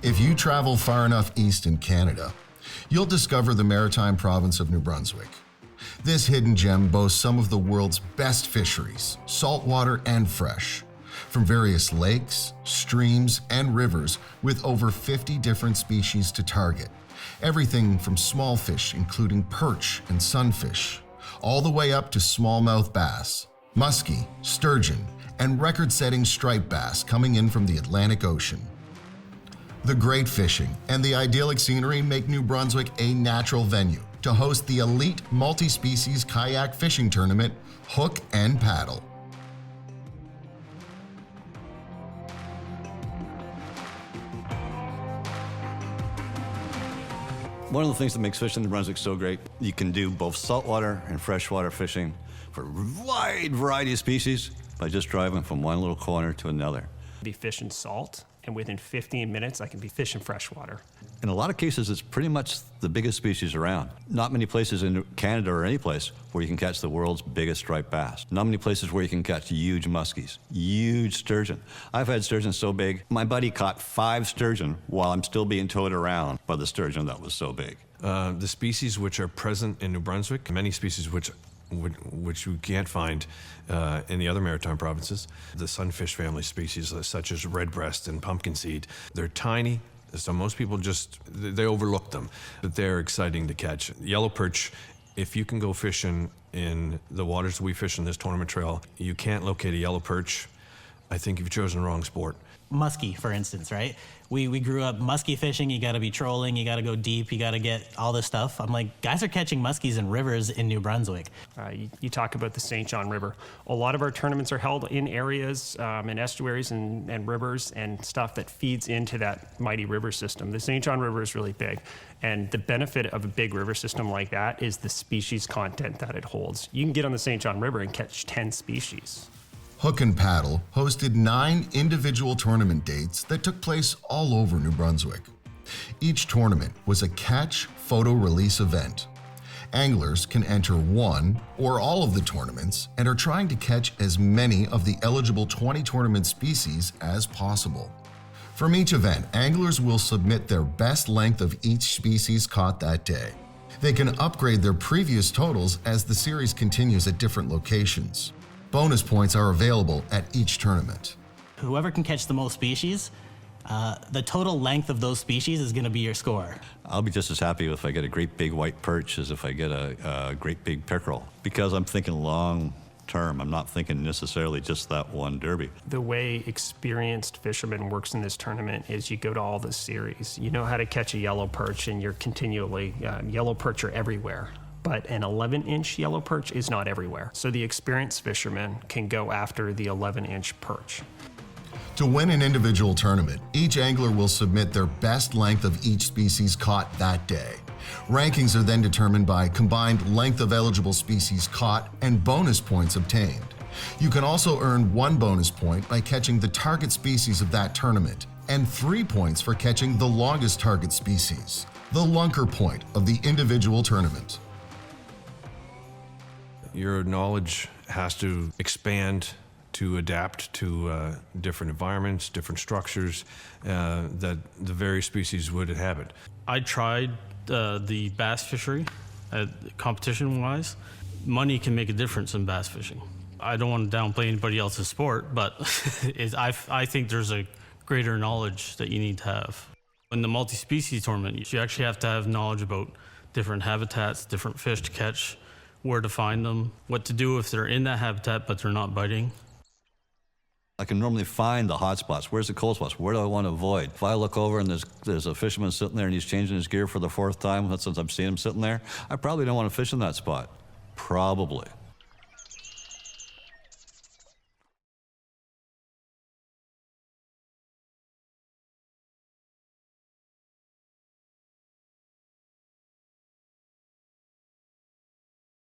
If you travel far enough east in Canada, you'll discover the maritime province of New Brunswick. This hidden gem boasts some of the world's best fisheries, saltwater and fresh, from various lakes, streams, and rivers with over 50 different species to target. Everything from small fish, including perch and sunfish, all the way up to smallmouth bass, muskie, sturgeon, and record-setting striped bass coming in from the Atlantic Ocean. The great fishing and the idyllic scenery make New Brunswick a natural venue to host the elite multi-species kayak fishing tournament, Hook and Paddle. One of the things that makes fishing in New Brunswick so great, you can do both saltwater and freshwater fishing for a wide variety of species by just driving from one little corner to another. Be fishing salt, and within 15 minutes I can be fishing freshwater. In a lot of cases, it's pretty much the biggest species around. Not many places in Canada or any place where you can catch the world's biggest striped bass. Not many places where you can catch huge muskies, huge sturgeon. I've had sturgeon so big, my buddy caught 5 sturgeon while I'm still being towed around by the sturgeon that was so big. The species which are present in New Brunswick, many species which you can't find in the other maritime provinces. The sunfish family species, such as redbreast and pumpkin seed, they're tiny, so most people they overlook them, but they're exciting to catch. Yellow perch, if you can go fishing in the waters we fish in this tournament trail, you can't locate a yellow perch. I think you've chosen the wrong sport. Muskie, for instance, right? We grew up muskie fishing. You got to be trolling. You got to go deep. You got to get all this stuff. I'm like, guys are catching muskies in rivers in New Brunswick. You talk about the St. John River. A lot of our tournaments are held in areas and estuaries and rivers and stuff that feeds into that mighty river system. The St. John River is really big. And the benefit of a big river system like that is the species content that it holds. You can get on the St. John River and catch 10 species. Hook and Paddle hosted 9 individual tournament dates that took place all over New Brunswick. Each tournament was a catch photo release event. Anglers can enter one or all of the tournaments and are trying to catch as many of the eligible 20 tournament species as possible. From each event, anglers will submit their best length of each species caught that day. They can upgrade their previous totals as the series continues at different locations. Bonus points are available at each tournament. Whoever can catch the most species, the total length of those species is going to be your score. I'll be just as happy if I get a great big white perch as if I get a great big pickerel, because I'm thinking long term. I'm not thinking necessarily just that one derby. The way experienced fishermen works in this tournament is you go to all the series. You know how to catch a yellow perch, and you're continually, yellow perch are everywhere. But an 11-inch yellow perch is not everywhere. So the experienced fisherman can go after the 11-inch perch. To win an individual tournament, each angler will submit their best length of each species caught that day. Rankings are then determined by combined length of eligible species caught and bonus points obtained. You can also earn 1 bonus point by catching the target species of that tournament, and 3 points for catching the longest target species, the lunker point of the individual tournament. Your knowledge has to expand to adapt to different environments, different structures that the various species would inhabit. I tried the bass fishery, competition-wise. Money can make a difference in bass fishing. I don't want to downplay anybody else's sport, but I think there's a greater knowledge that you need to have. In the multi-species tournament, you actually have to have knowledge about different habitats, different fish to catch, where to find them, what to do if they're in that habitat but they're not biting. I can normally find the hot spots. Where's the cold spots? Where do I want to avoid? If I look over and there's a fisherman sitting there and he's changing his gear for the 4th time since I've seen him sitting there, I probably don't want to fish in that spot. Probably.